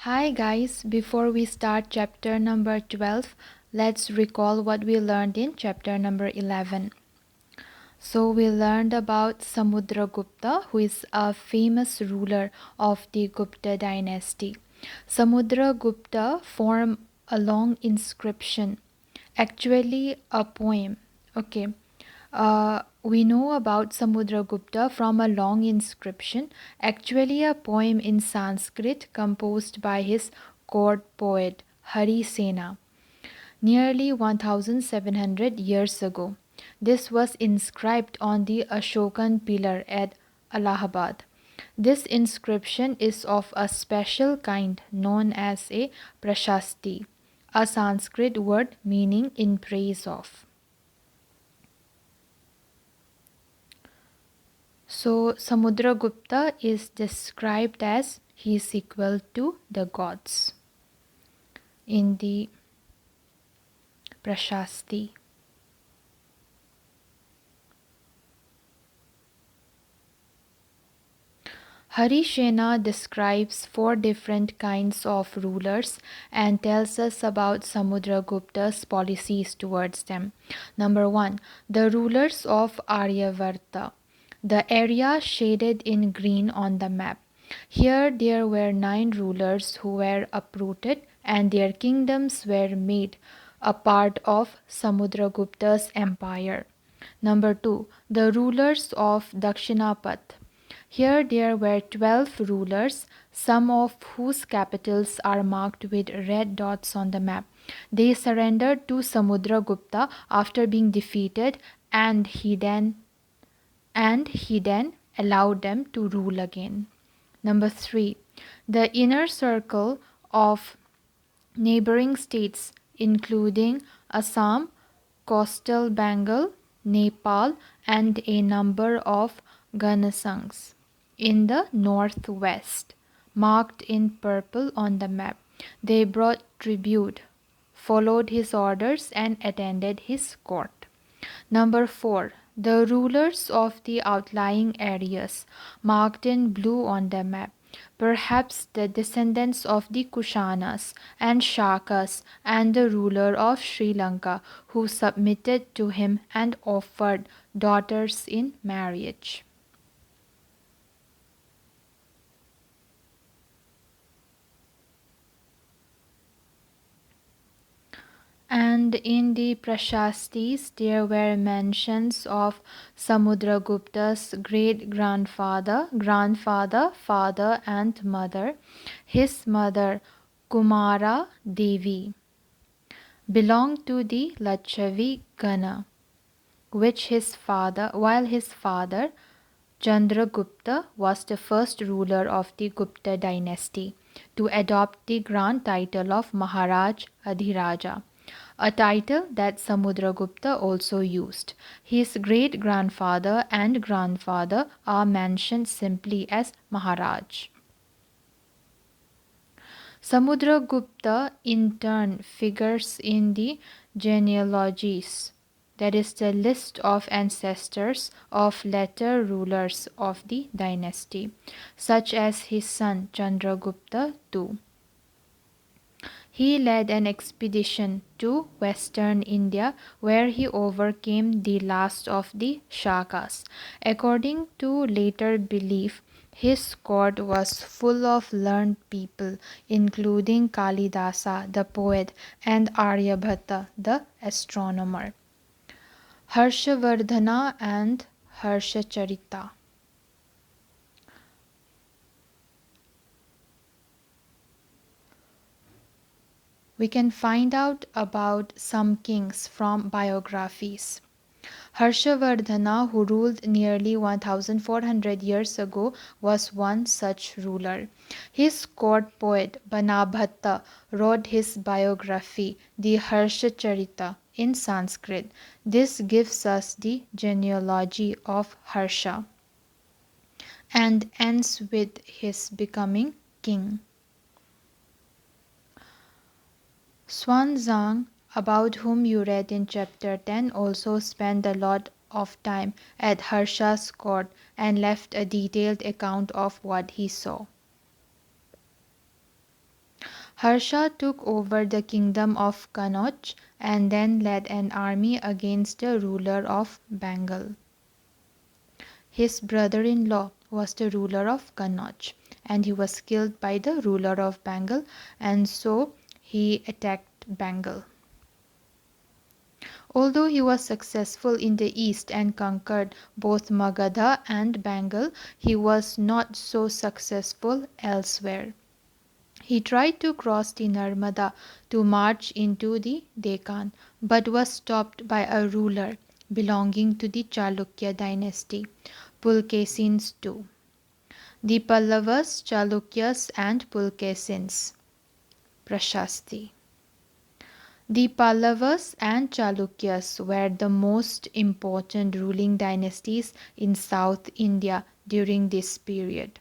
Hi guys, before we start chapter number 12, let's recall what we learned in chapter number 11. So we learned about Samudragupta, who is a famous ruler of the Gupta dynasty. Samudragupta formed a long inscription, actually a poem. Okay. We know about Samudragupta from a long inscription, actually a poem in Sanskrit composed by his court poet Hari Sena nearly 1700 years ago. This was inscribed on the Ashokan pillar at Allahabad. This inscription is of a special kind known as a prashasti, a Sanskrit word meaning in praise of. So Samudragupta is described as he is equal to the gods in the prashasti. Harishena describes four different kinds of rulers and tells us about Samudragupta's policies towards them. Number 1. The rulers of Aryavarta, the area shaded in green on the map. Here there were 9 rulers who were uprooted and their kingdoms were made a part of Samudragupta's empire. Number 2. The rulers of Dakshinapath. Here there were 12 rulers, some of whose capitals are marked with red dots on the map. They surrendered to Samudragupta after being defeated and he then allowed them to rule again. Number 3. The inner circle of neighboring states including Assam, coastal Bengal, Nepal and a number of Ganasangs in the northwest, marked in purple on the map. They brought tribute, followed his orders, and attended his court. Number 4. The rulers of the outlying areas, marked in blue on the map, perhaps the descendants of the Kushanas and Shakas and the ruler of Sri Lanka who submitted to him and offered daughters in marriage. And in the Prashastis, there were mentions of Samudragupta's great grandfather, father, and mother. His mother, Kumara Devi, belonged to the Lachavi Gana, while his father, Chandragupta, was the first ruler of the Gupta dynasty to adopt the grand title of Maharaj Adhiraja, a title that Samudragupta also used. His great grandfather and grandfather are mentioned simply as Maharaj. Samudragupta in turn figures in the genealogies, that is the list of ancestors of later rulers of the dynasty, such as his son Chandragupta II. He led an expedition to western India where he overcame the last of the Shakas. According to later belief, his court was full of learned people, including Kalidasa, the poet, and Aryabhatta, the astronomer, Harshavardhana, and Harshacharita. We can find out about some kings from biographies. Harshavardhana, who ruled nearly 1400 years ago, was one such ruler. His court poet Banabhatta wrote his biography, the Harshacharita, in Sanskrit. This gives us the genealogy of Harsha and ends with his becoming king. Xuanzang, about whom you read in chapter 10, also spent a lot of time at Harsha's court and left a detailed account of what he saw. Harsha took over the kingdom of Kannauj and then led an army against the ruler of Bengal. His brother-in-law was the ruler of Kannauj, and he was killed by the ruler of Bengal, and so he attacked Bengal. Although he was successful in the east and conquered both Magadha and Bengal, he was not so successful elsewhere. He tried to cross the Narmada to march into the Deccan, but was stopped by a ruler belonging to the Chalukya dynasty, Pulkesins II. The Pallavas, Chalukyas and Pulkesins. Prashasti. The Pallavas and Chalukyas were the most important ruling dynasties in South India during this period.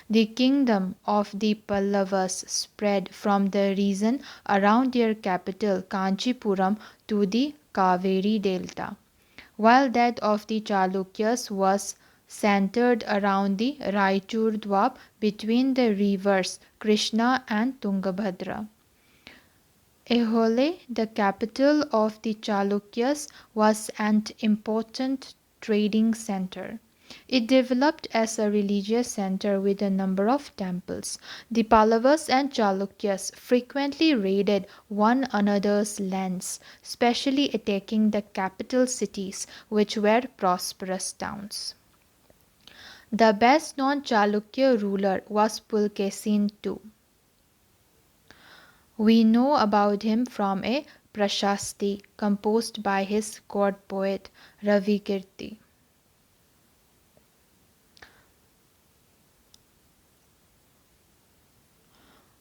The kingdom of the Pallavas spread from the region around their capital Kanchipuram to the Kaveri Delta, while that of the Chalukyas was centered around the Raichur Dwap between the rivers Krishna and Tungabhadra. Aihole, the capital of the Chalukyas, was an important trading center. It developed as a religious center with a number of temples. The Pallavas and Chalukyas frequently raided one another's lands, especially attacking the capital cities, which were prosperous towns. The best known Chalukya ruler was Pulkesin II. We know about him from a Prashasti composed by his court poet Ravikirti.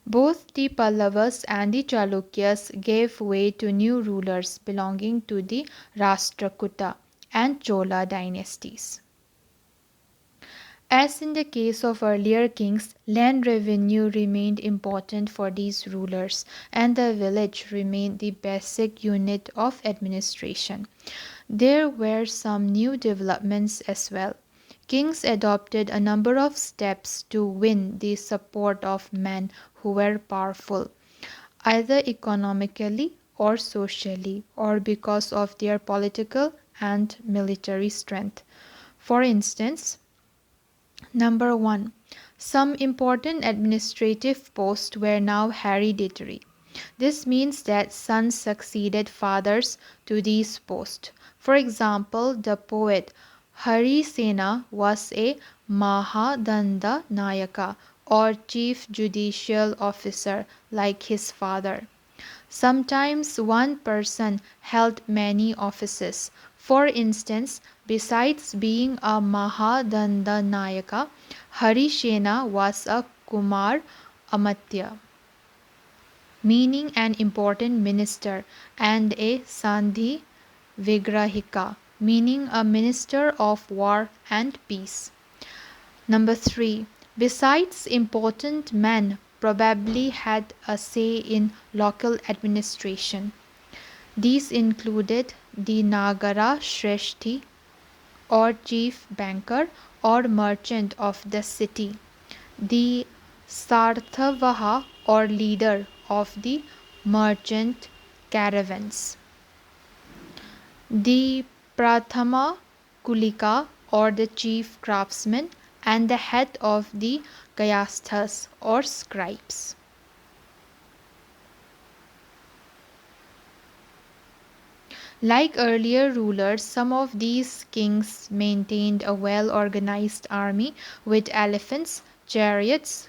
Both the Pallavas and the Chalukyas gave way to new rulers belonging to the Rashtrakuta and Chola dynasties. As in the case of earlier kings, land revenue remained important for these rulers, and the village remained the basic unit of administration. There were some new developments as well. Kings adopted a number of steps to win the support of men who were powerful, either economically or socially, or because of their political and military strength. For instance, Number 1. Some important administrative posts were now hereditary. This means that sons succeeded fathers to these posts. For example, the poet Harisena was a Mahadanda Nayaka or chief judicial officer like his father. Sometimes one person held many offices. For instance, besides being a Mahadanda Nayaka, Harisena was a Kumar Amatya, meaning an important minister, and a Sandhi Vigrahika, meaning a minister of war and peace. Number 3. Besides, important men probably had a say in local administration. These included the Nagara Shreshti or chief banker or merchant of the city, the Sarthavaha or leader of the merchant caravans, the Prathama Kulika or the chief craftsman, and the head of the Kayasthas or scribes. Like earlier rulers, some of these kings maintained a well-organized army with elephants, chariots,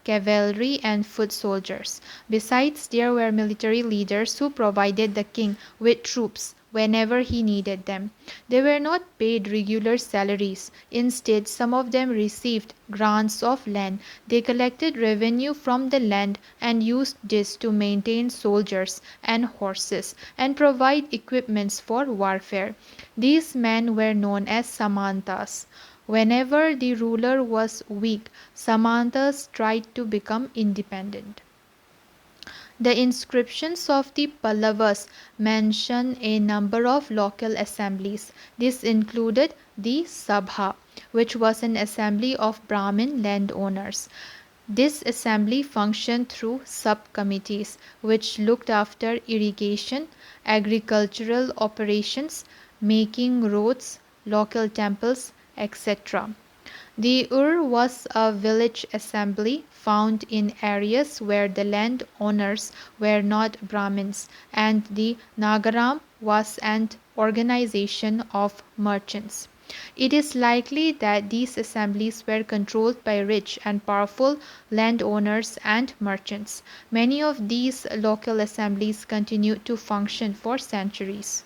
cavalry and foot soldiers. Besides, there were military leaders who provided the king with troops whenever he needed them. They were not paid regular salaries. Instead, some of them received grants of land. They collected revenue from the land and used this to maintain soldiers and horses and provide equipments for warfare. These men were known as Samantas. Whenever the ruler was weak, Samantas tried to become independent. The inscriptions of the Pallavas mention a number of local assemblies. This included the Sabha, which was an assembly of Brahmin landowners, This assembly functioned through subcommittees which looked after irrigation, agricultural operations, making roads, local temples, etc. The Ur was a village assembly found in areas where the land owners were not Brahmins, and the Nagaram was an organization of merchants. It is likely that these assemblies were controlled by rich and powerful landowners and merchants. Many of these local assemblies continued to function for centuries.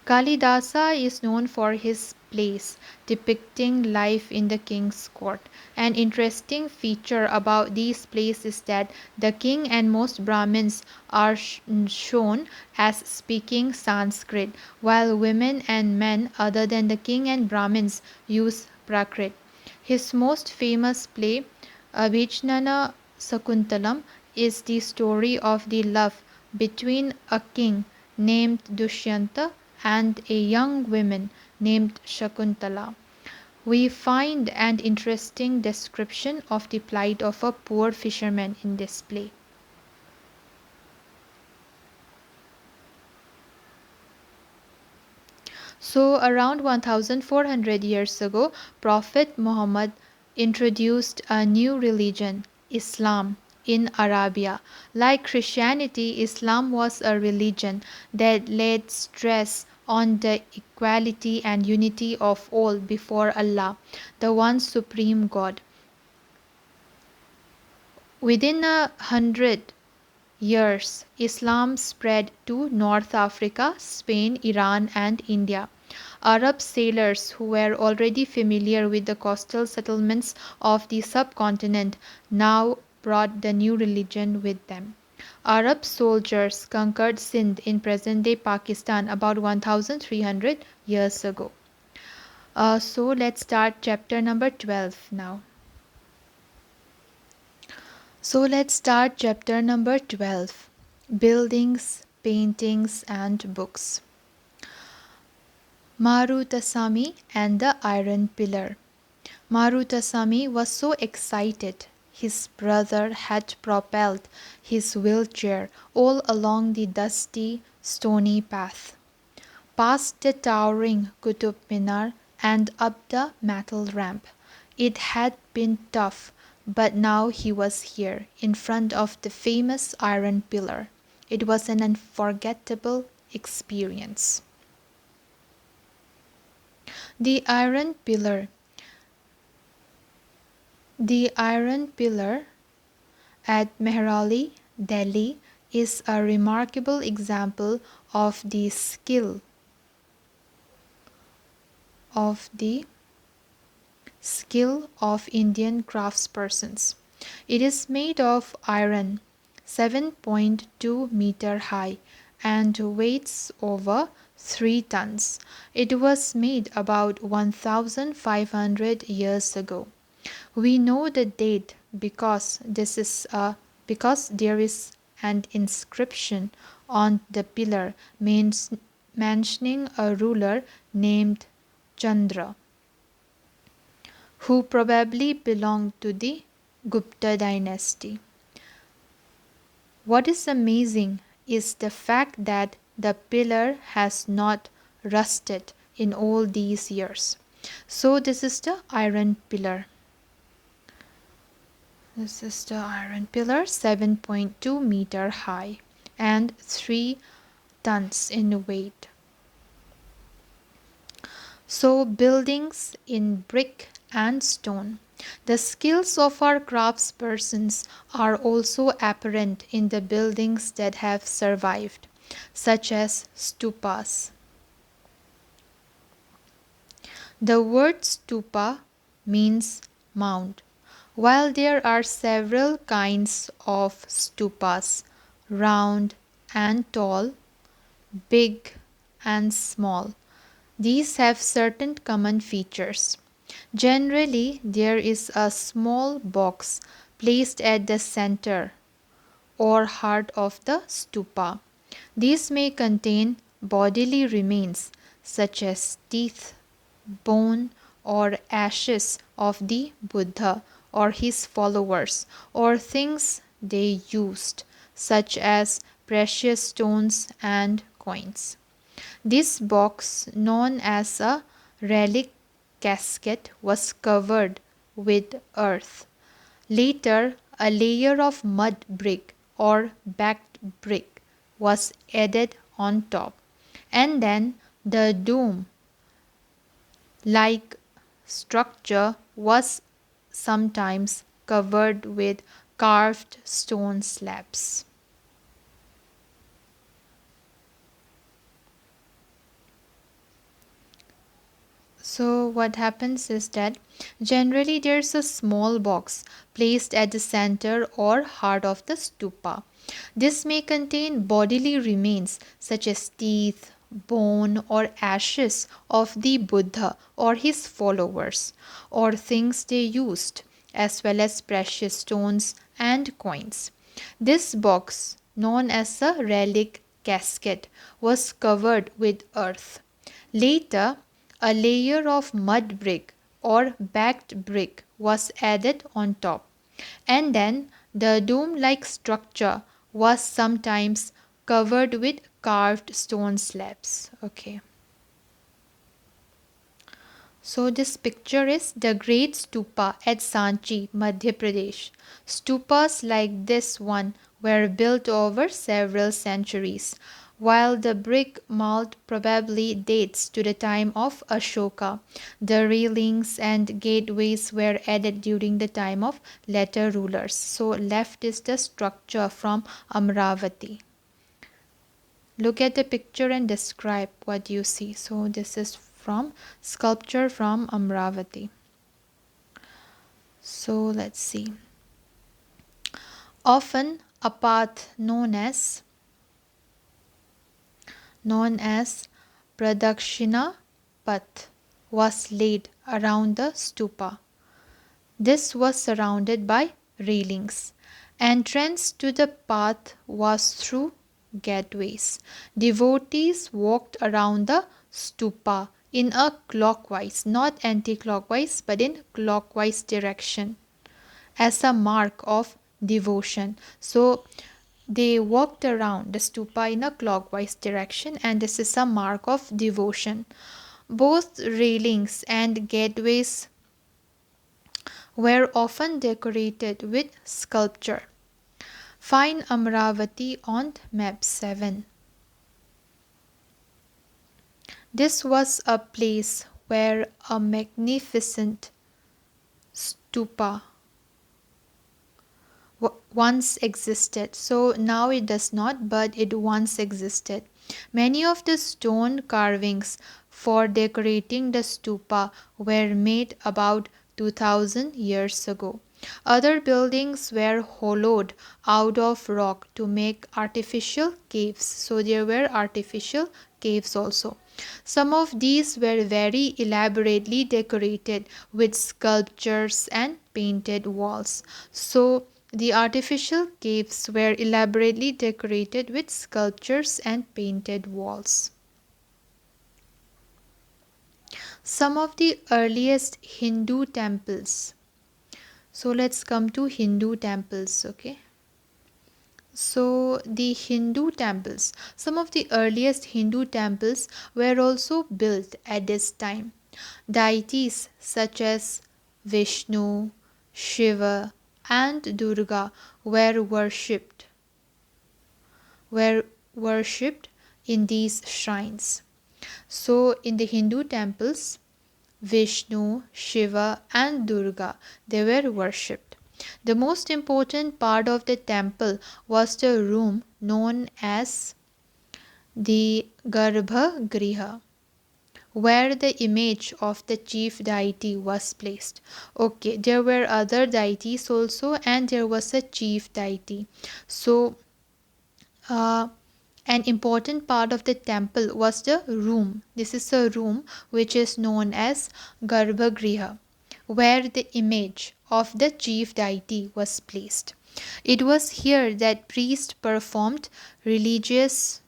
Kalidasa is known for his plays depicting life in the king's court. An interesting feature about these plays is that the king and most Brahmins are shown as speaking Sanskrit, while women and men other than the king and Brahmins use Prakrit. His most famous play, Abhijnana Sakuntalam, is the story of the love between a king named Dushyanta and a young woman named Shakuntala. We find an interesting description of the plight of a poor fisherman in this play. So, around 1400 years ago, Prophet Muhammad introduced a new religion, Islam, in Arabia. Like Christianity, Islam was a religion that laid stress on the equality and unity of all before Allah, the one supreme God. Within 100 years, Islam spread to North Africa, Spain, Iran, and India. Arab sailors who were already familiar with the coastal settlements of the subcontinent now brought the new religion with them. Arab soldiers conquered Sindh in present day Pakistan about 1300 years ago. So let's start chapter number 12 now. So let's start chapter number 12, Buildings, Paintings and Books. Marutasami and the Iron Pillar. Marutasami was so excited. His brother had propelled his wheelchair all along the dusty, stony path, past the towering Qutub Minar and up the metal ramp. It had been tough, but now he was here, in front of the famous Iron Pillar. It was an unforgettable experience. The Iron Pillar. The Iron Pillar at Mohali, Delhi, is a remarkable example of the skill of Indian craftspersons. It is made of iron, 7.2 meter high, and weighs over 3 tons. It was made about 1500 years ago. We know the date because there is an inscription on the pillar mentioning a ruler named Chandra, who probably belonged to the Gupta dynasty. What is amazing is the fact that the pillar has not rusted in all these years. So this is the Iron Pillar. This is the Iron Pillar, 7.2 meter high and 3 tons in weight. So buildings in brick and stone. The skills of our craftspersons are also apparent in the buildings that have survived, such as stupas. The word stupa means mound. While there are several kinds of stupas, round and tall, big and small, these have certain common features. Generally, there is a small box placed at the center or heart of the stupa. These may contain bodily remains such as teeth, bone, or ashes of the Buddha or his followers, or things they used, such as precious stones and coins. This box, known as a relic casket, was covered with earth. Later, a layer of mud brick or backed brick was added on top, and then the dome like structure was sometimes covered with carved stone slabs. So what happens is that generally there's a small box placed at the center or heart of the stupa. This may contain bodily remains such as teeth, bone, or ashes of the Buddha or his followers, or things they used, as well as precious stones and coins. This box, known as a relic casket, was covered with earth. Later, a layer of mud brick or backed brick was added on top, and then the dome like structure was sometimes covered with carved stone slabs. Okay. So this picture is the Great Stupa at Sanchi, Madhya Pradesh. Stupas like this one were built over several centuries, while the brick mold probably dates to the time of Ashoka. The railings and gateways were added during the time of later rulers. So left is the structure from Amravati. Look at the picture and describe what you see. So this is from sculpture from Amravati. So let's see. Often a path known as Pradakshina Path was laid around the stupa. This was surrounded by railings. Entrance to the path was through gateways. Devotees walked around the stupa in a clockwise, not anti-clockwise, but in clockwise direction as a mark of devotion. So they walked around the stupa in a clockwise direction, and this is a mark of devotion. Both railings and gateways were often decorated with sculpture. Find Amravati on map 7. This was a place where a magnificent stupa once existed. So now it does not, but it once existed. Many of the stone carvings for decorating the stupa were made about 2000 years ago. Other buildings were hollowed out of rock to make artificial caves. So there were artificial caves also. Some of these were very elaborately decorated with sculptures and painted walls. So the artificial caves were elaborately decorated with sculptures and painted walls. Some of the earliest Hindu temples. So let's come to Hindu temples, okay? So the Hindu temples, some of the earliest Hindu temples were also built at this time. Deities such as Vishnu, Shiva, and Durga were worshipped in these shrines. So in the Hindu temples, Vishnu, Shiva, and Durga, they were worshipped. The most important part of the temple was the room known as the Garbha Griha, where the image of the chief deity was placed. Okay, there were other deities also, and there was a chief deity. So an important part of the temple was the room. This is a room which is known as Garbhagriha, where the image of the chief deity was placed. It was here that priests performed religious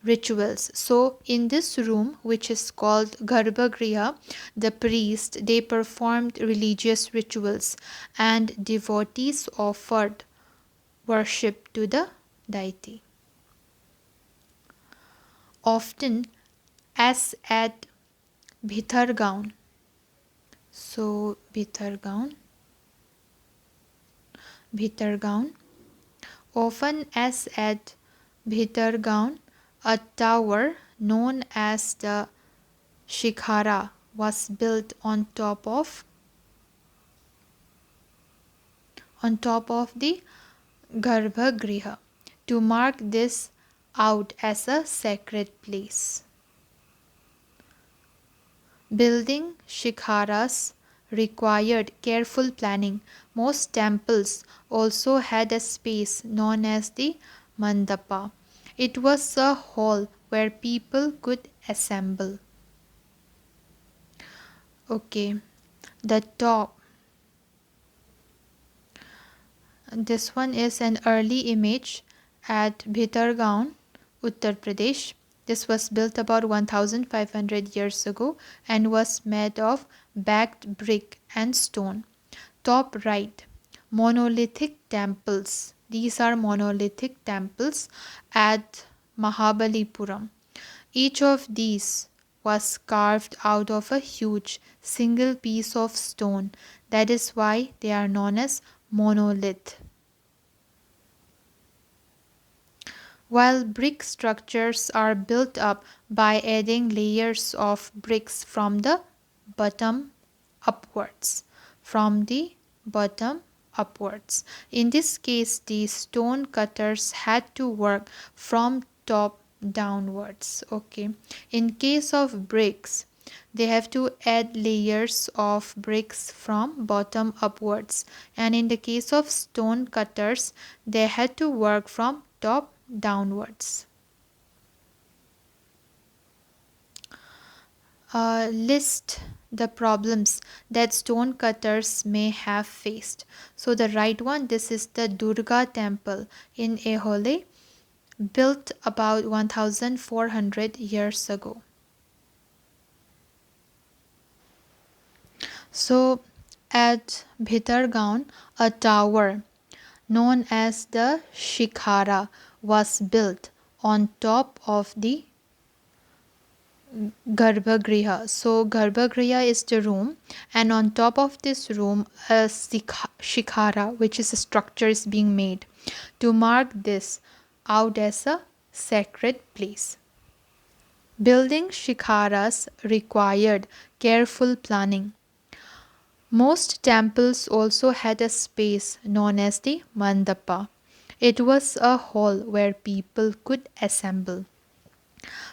rituals. So in this room, which is called Garbhagriha, the priest they performed religious rituals and devotees offered worship to the deity. Often as at Bhitargaon. So Bhitargaon. Often as at Bhitargaon, a tower known as the Shikhara was built on top of the Garbhagriha to mark this out as a sacred place. Building shikharas required careful planning. Most temples also had a space known as the mandapa. It was a hall where people could assemble. Okay, the top. This one is an early image at Bhitargaon, Uttar Pradesh. This was built about 1500 years ago and was made of backed brick and stone. Top right, monolithic temples. These are monolithic temples at Mahabalipuram. Each of these was carved out of a huge single piece of stone. That is why they are known as monolith. While brick structures are built up by adding layers of bricks from the bottom upwards. In this case, the stone cutters had to work from top downwards. Okay. In case of bricks, they have to add layers of bricks from bottom upwards. And in the case of stone cutters, they had to work from top downwards. List the problems that stone cutters may have faced. So the right one, this is the Durga Temple in Ehole, built about 1400 years ago. So at Bhitargaon, a tower known as the Shikhara was built on top of the Garbhagriha. So Garbhagriha is the room, and on top of this room a Shikhara, which is a structure, is being made to mark this out as a sacred place. Building Shikharas required careful planning. Most temples also had a space known as the mandapa. It was a hall where people could assemble.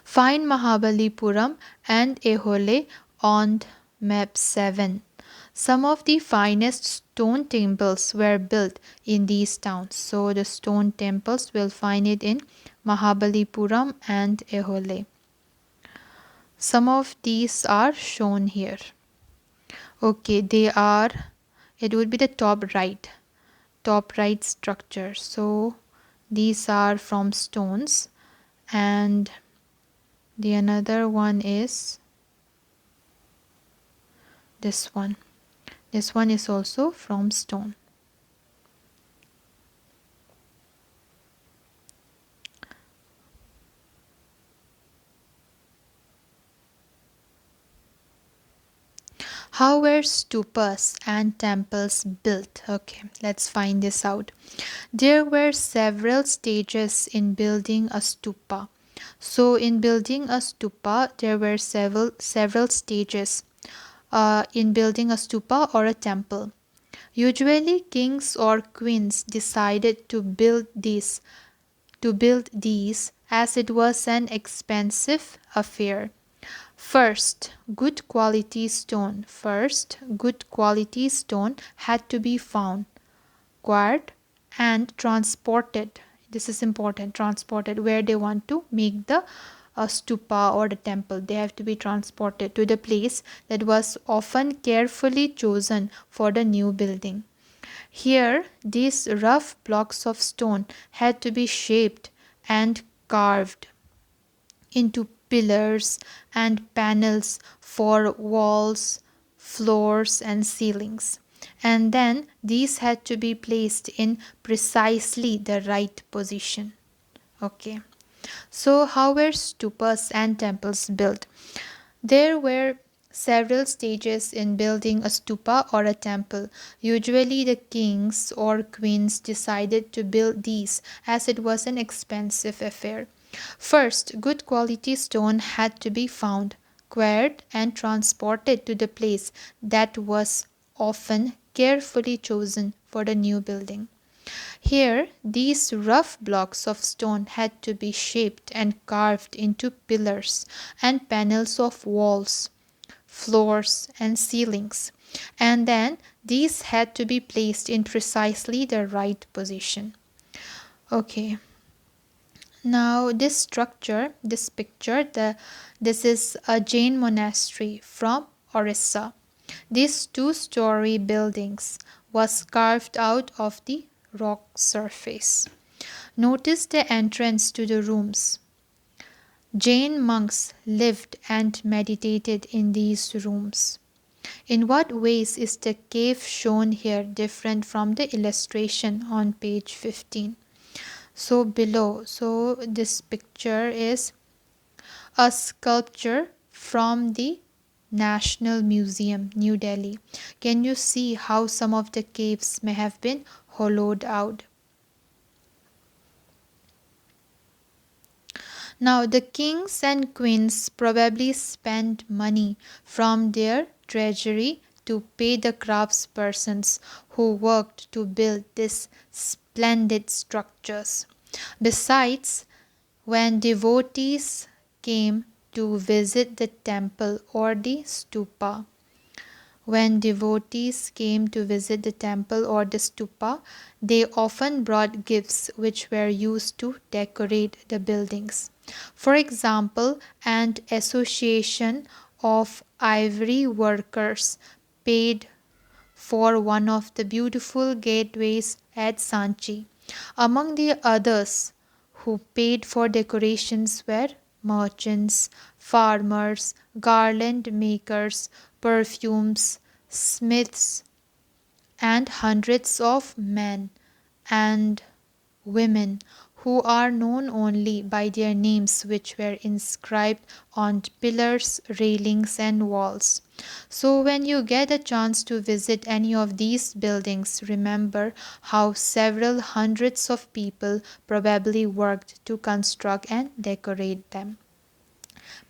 Find Mahabalipuram and Ehole on map 7. Some of the finest stone temples were built in these towns. So the stone temples will find it in Mahabalipuram and Ehole. Some of these are shown here. Okay, it would be the top right structure. So these are from stones, and the another one is this one. This one is also from stone. How were stupas and temples built? Okay, let's find this out. There were several stages in building a stupa. So in building a stupa, there were several stages in building a stupa or a temple. Usually kings or queens decided to build these as it was an expensive affair. First, good quality stone had to be found, acquired, and transported. This is important, transported where they want to make the stupa or the temple. They have to be transported to the place that was often carefully chosen for the new building. Here, these rough blocks of stone had to be shaped and carved. into pillars and panels for walls, floors, and ceilings. And then these had to be placed in precisely the right position. Okay. So, how were stupas and temples built? There were several stages in building a stupa or a temple. Usually, the kings or queens decided to build these as it was an expensive affair. First, good quality stone had to be found, quarried, and transported to the place that was often carefully chosen for the new building. Here, these rough blocks of stone had to be shaped and carved into pillars and panels of walls, floors, and ceilings. And then these had to be placed in precisely the right position. Okay. Now this picture, this is a Jain monastery from Orissa. These two-story buildings was carved out of the rock surface. Notice the entrance to the rooms. Jain monks lived and meditated in these rooms. In what ways is the cave shown here different from the illustration on page 15? So below, this picture is a sculpture from the National Museum, New Delhi. Can you see how some of the caves may have been hollowed out? Now, the kings and queens probably spent money from their treasury to pay the craftspersons who worked to build these splendid structures. Besides, when devotees came to visit the temple or the stupa, when devotees came to visit the temple or the stupa, they often brought gifts which were used to decorate the buildings. For example, an association of ivory workers paid for one of the beautiful gateways at Sanchi. Among the others who paid for decorations were merchants, farmers, garland makers, perfumes, smiths, and hundreds of men and women who are known only by their names which were inscribed on pillars, railings, and walls. So, when you get a chance to visit any of these buildings, remember how several hundreds of people probably worked to construct and decorate them.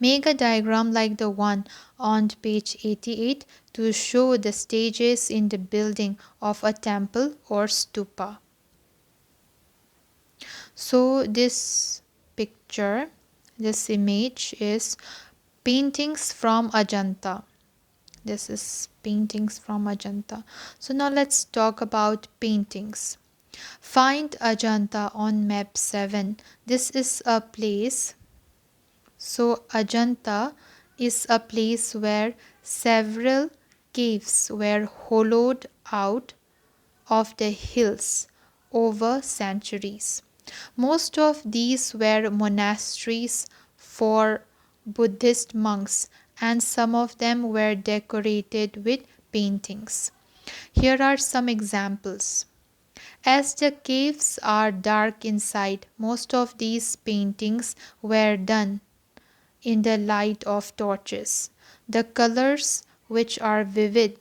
Make a diagram like the one on page 88 to show the stages in the building of a temple or stupa. So this picture, this image is paintings from Ajanta. This is paintings from Ajanta. So now let's talk about paintings. Find Ajanta on map 7. This is a place. So Ajanta is a place where several caves were hollowed out of the hills over centuries. Most of these were monasteries for Buddhist monks, and some of them were decorated with paintings. Here are some examples. As the caves are dark inside, most of these paintings were done in the light of torches. The colors, which are vivid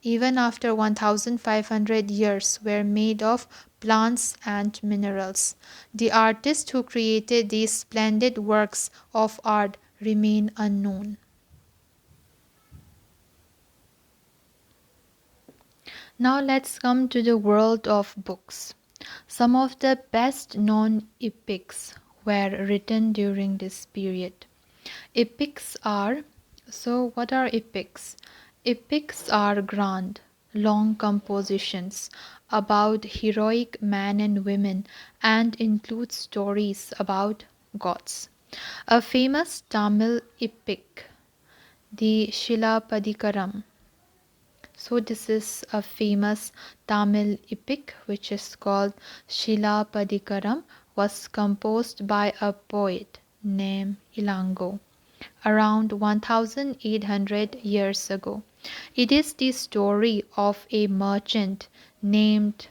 even after 1500 years, were made of plants and minerals. The artists who created these splendid works of art remain unknown. Now let's come to the world of books. Some of the best known epics were written during this period. Epics are, so what are epics? Epics are grand, long compositions about heroic men and women and include stories about gods. A famous Tamil epic, the Shilapadikaram. So this is a famous Tamil epic which is called Shilapadikaram, was composed by a poet named Ilango around 1800 years ago. It is the story of a merchant named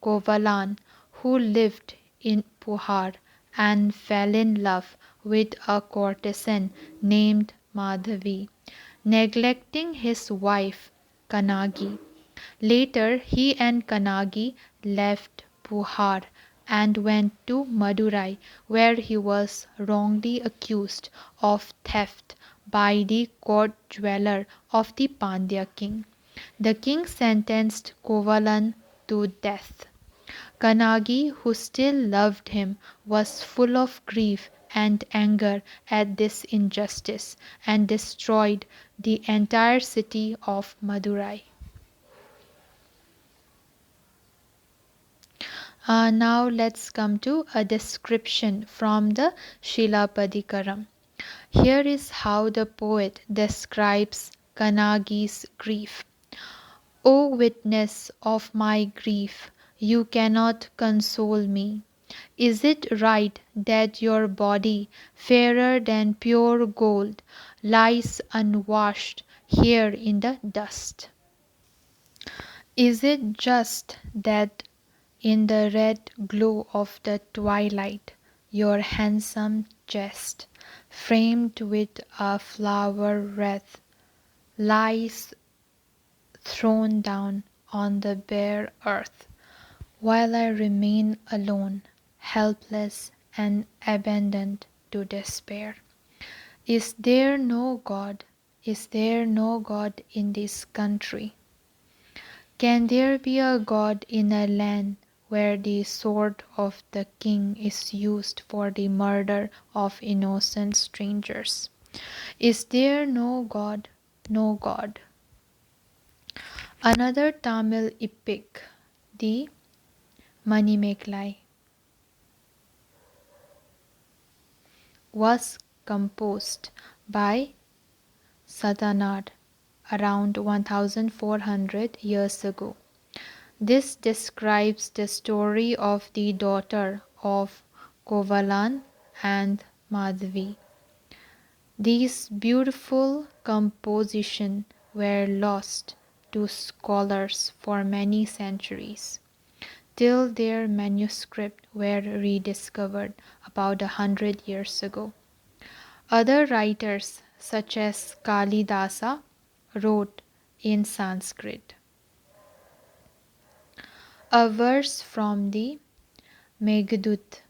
Kovalan who lived in Puhar and fell in love with a courtesan named Madhavi, neglecting his wife Kanagi. Later he and Kanagi left Puhar and went to Madurai, where he was wrongly accused of theft by the court jeweler of the Pandya king. The king sentenced Kovalan to death. Kanagi, who still loved him, was full of grief and anger at this injustice and destroyed the entire city of Madurai. Now let's come to a description from the Shilapadikaram. Here is how the poet describes Kanagi's grief. O witness of my grief, you cannot console me. Is it right that your body, fairer than pure gold, lies unwashed here in the dust? Is it just that in the red glow of the twilight, your handsome chest, framed with a flower wreath, lies thrown down on the bare earth, while I remain alone, helpless and abandoned to despair? Is there no God? Is there no God in this country? Can there be a God in a land where the sword of the king is used for the murder of innocent strangers? Is there no God? No God. Another Tamil epic, the Manimekalai, was composed by Satanad around 1400 years ago. This describes the story of the daughter of Kovalan and Madhavi. These beautiful compositions were lost to scholars for many centuries, till their manuscripts were rediscovered about 100 years ago. Other writers, such as Kalidasa, wrote in Sanskrit. A verse from the Meghdut.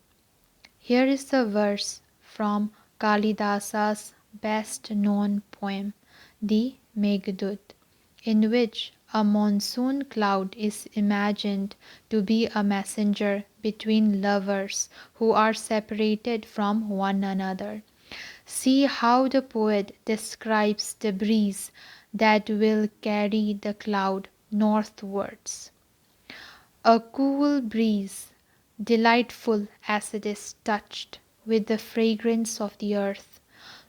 Here is a verse from Kalidasa's best known poem, the Meghdut, in which a monsoon cloud is imagined to be a messenger between lovers who are separated from one another. See how the poet describes the breeze that will carry the cloud northwards. A cool breeze, delightful as it is touched with the fragrance of the earth,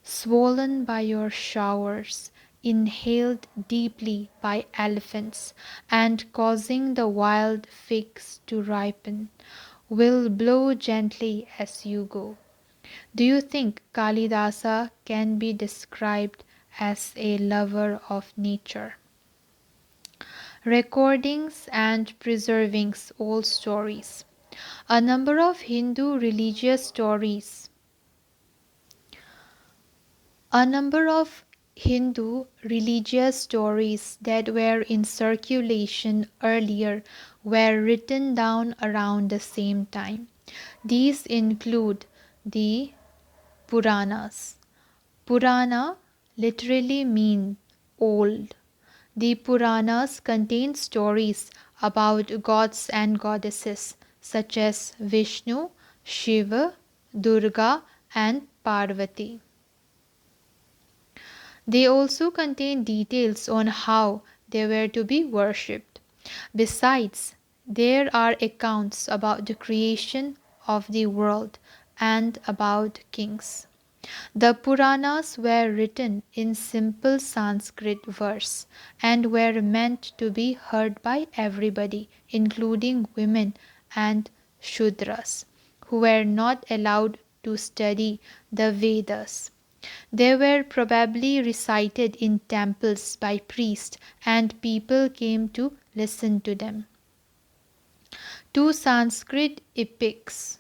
swollen by your showers, inhaled deeply by elephants, and causing the wild figs to ripen, will blow gently as you go. Do you think Kalidasa can be described as a lover of nature? Recordings and preserving old stories. A number of Hindu religious stories. A number of Hindu religious stories that were in circulation earlier were written down around the same time. These include the Puranas. Purana literally means old. The Puranas contain stories about gods and goddesses such as Vishnu, Shiva, Durga, and Parvati. They also contain details on how they were to be worshipped. Besides, there are accounts about the creation of the world and about kings. The Puranas were written in simple Sanskrit verse and were meant to be heard by everybody, including women and Shudras, who were not allowed to study the Vedas. They were probably recited in temples by priests, and people came to listen to them. Two Sanskrit epics,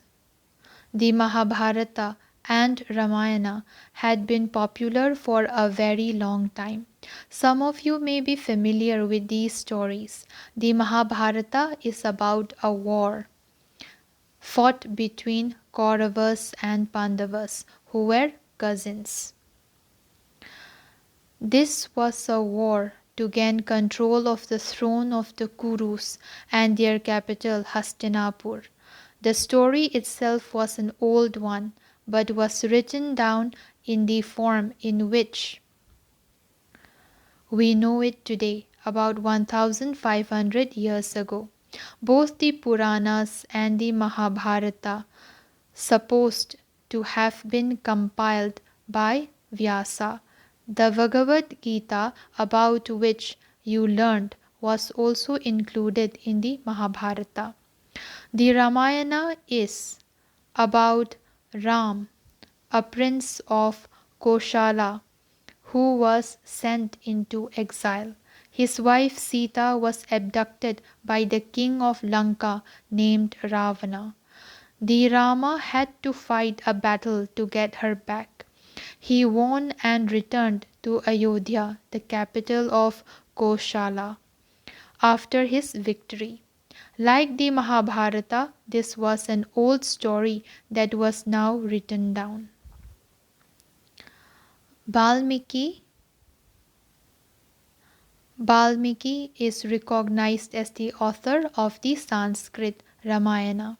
the Mahabharata and Ramayana, had been popular for a very long time. Some of you may be familiar with these stories. The Mahabharata is about a war fought between Kauravas and Pandavas, who were cousins. This was a war to gain control of the throne of the Kurus and their capital Hastinapur. The story itself was an old one, but was written down in the form in which we know it today, about 1500 years ago. Both the Puranas and the Mahabharata, supposed to have been compiled by Vyasa. The Bhagavad Gita, about which you learned, was also included in the Mahabharata. The Ramayana is about Ram, a prince of Koshala, who was sent into exile. His wife Sita was abducted by the king of Lanka named Ravana. The Rama had to fight a battle to get her back. He won and returned to Ayodhya, the capital of Koshala, after his victory. Like the Mahabharata, this was an old story that was now written down. Valmiki is recognized as the author of the Sanskrit Ramayana.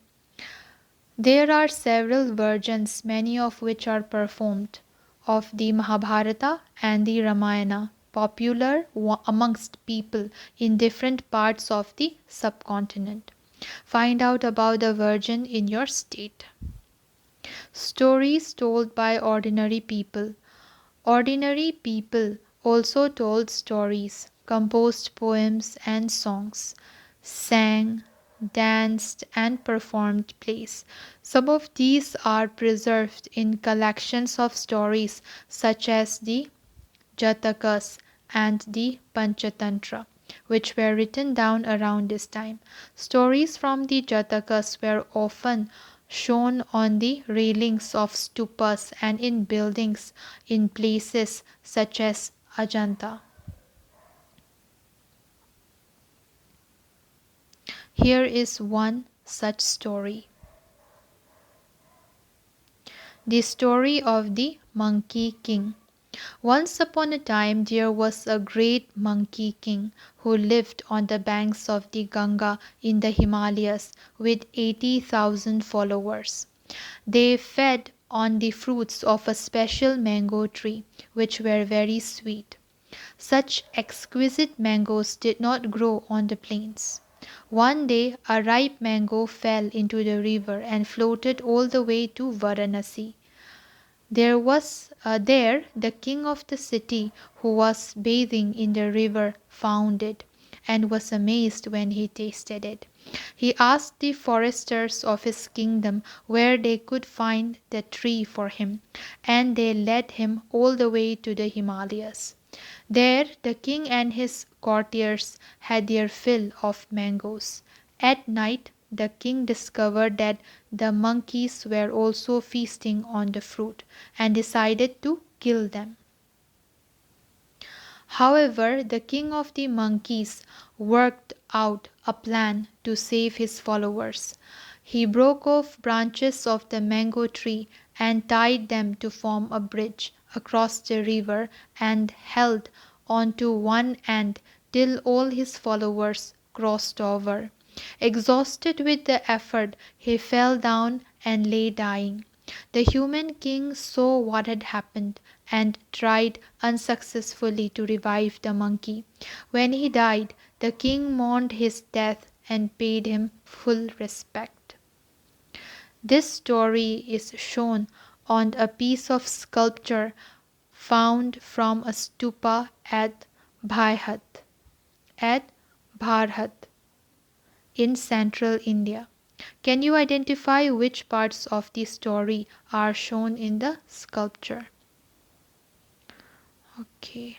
There are several versions, many of which are performed, of the Mahabharata and the Ramayana, popular amongst people in different parts of the subcontinent. Find out about the version in your state. Stories told by ordinary people. Ordinary people also told stories, composed poems and songs, sang, danced, and performed plays. Some of these are preserved in collections of stories such as the Jatakas and the Panchatantra, which were written down around this time. Stories from the Jatakas were often shown on the railings of stupas and in buildings in places such as Ajanta. Here is one such story. The story of the Monkey King. Once upon a time there was a great monkey king who lived on the banks of the Ganga in the Himalayas with 80,000 followers. They fed on the fruits of a special mango tree, which were very sweet. Such exquisite mangoes did not grow on the plains. One day a ripe mango fell into the river and floated all the way to Varanasi. There the king of the city, who was bathing in the river, found it, and was amazed when he tasted it. He asked the foresters of his kingdom where they could find the tree for him, and they led him all the way to the Himalayas. There the king and his courtiers had their fill of mangoes. At night the king discovered that the monkeys were also feasting on the fruit, and decided to kill them. However, the king of the monkeys worked out a plan to save his followers. He broke off branches of the mango tree and tied them to form a bridge across the river, and held on to one end till all his followers crossed over. Exhausted with the effort, he fell down and lay dying. The human king saw what had happened, and tried unsuccessfully to revive the monkey. When he died, the king mourned his death and paid him full respect. This story is shown on a piece of sculpture found from a stupa at Bharhat in central India. Can you identify which parts of the story are shown in the sculpture? Okay.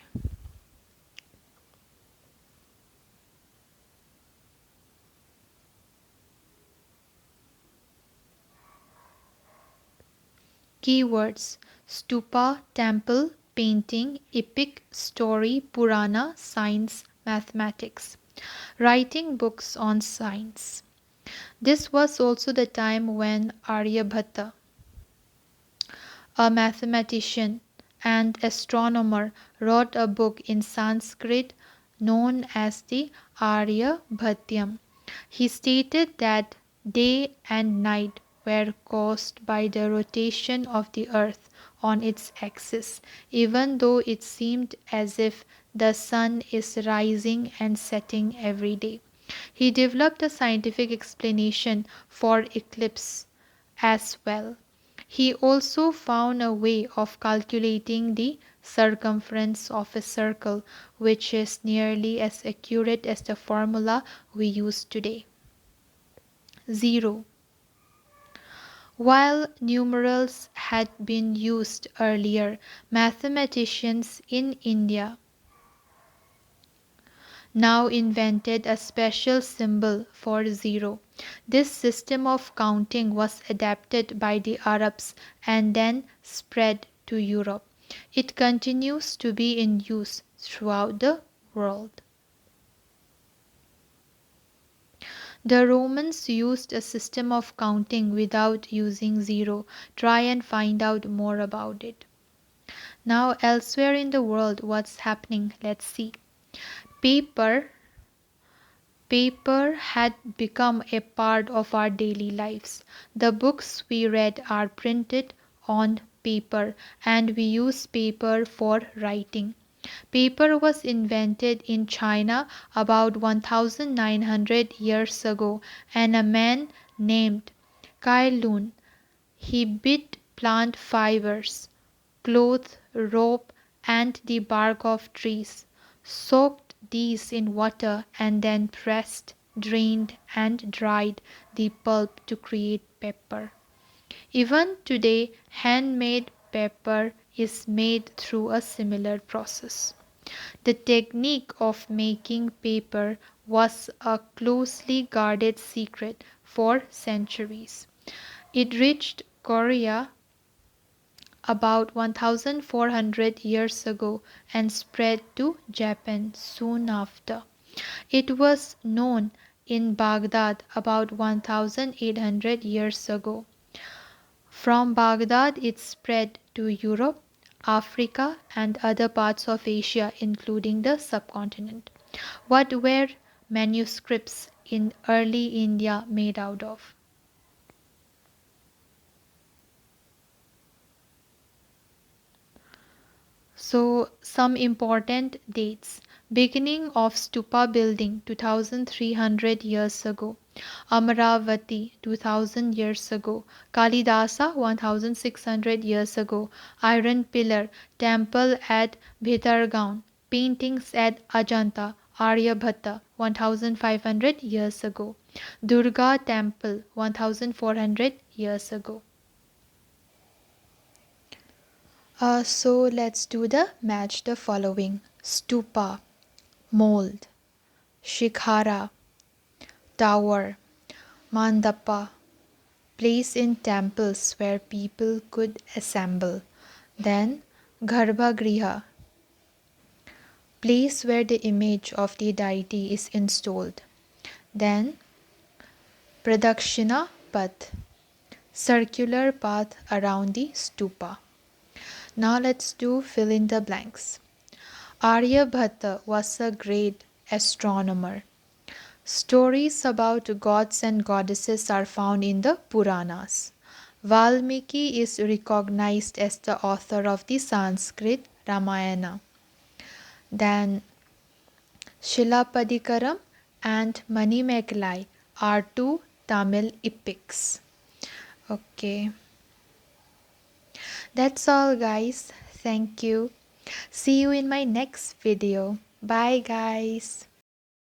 Keywords: Stupa, temple, painting, epic, story, Purana, science, mathematics. Writing books on science. This was also the time when Aryabhatta, a mathematician and astronomer, wrote a book in Sanskrit known as the Aryabhatyam. He stated that day and night were caused by the rotation of the earth on its axis, even though it seemed as if the sun is rising and setting every day. He developed a scientific explanation for eclipse as well. He also found a way of calculating the circumference of a circle, which is nearly as accurate as the formula we use today. 0. While numerals had been used earlier, mathematicians in India now invented a special symbol for 0. This system of counting was adapted by the Arabs and then spread to Europe. It continues to be in use throughout the world. The Romans used a system of counting without using 0. Try and find out more about it. Now, elsewhere in the world, what's happening? Let's see. Paper Paper had become a part of our daily lives. The books we read are printed on paper, and we use paper for writing. Paper was invented in China about 1900 years ago, and a man named Kai Lun, he bit plant fibers, cloth, rope, and the bark of trees, soaked these in water, and then pressed, drained, and dried the pulp to create paper. Even today, handmade paper is made through a similar process. The technique of making paper was a closely guarded secret for centuries. It reached Korea about 1400 years ago and spread to Japan soon after. It was known in Baghdad about 1800 years ago. From Baghdad it spread to Europe, Africa, and other parts of Asia, including the subcontinent. What were manuscripts in early India made out of? So, some important dates. Beginning of Stupa building 2300 years ago. Amravati 2000 years ago. Kalidasa 1600 years ago. Iron pillar. Temple at Bhitargaon. Paintings at Ajanta. Aryabhatta 1500 years ago. Durga Temple 1400 years ago. So let's do the match the following. Stupa, mold. Shikhara, tower. Mandapa, place in temples where people could assemble. Then Garbhagriha, place where the image of the deity is installed. Then Pradakshina Path, circular path around the stupa. Now let's do fill in the blanks. Aryabhatta was a great astronomer. Stories about gods and goddesses are found in the Puranas. Valmiki is recognized as the author of the Sanskrit Ramayana. Then Shilapadikaram and Manimekalai are two Tamil epics. Okay. That's all, guys. Thank you. See you in my next video. Bye, guys.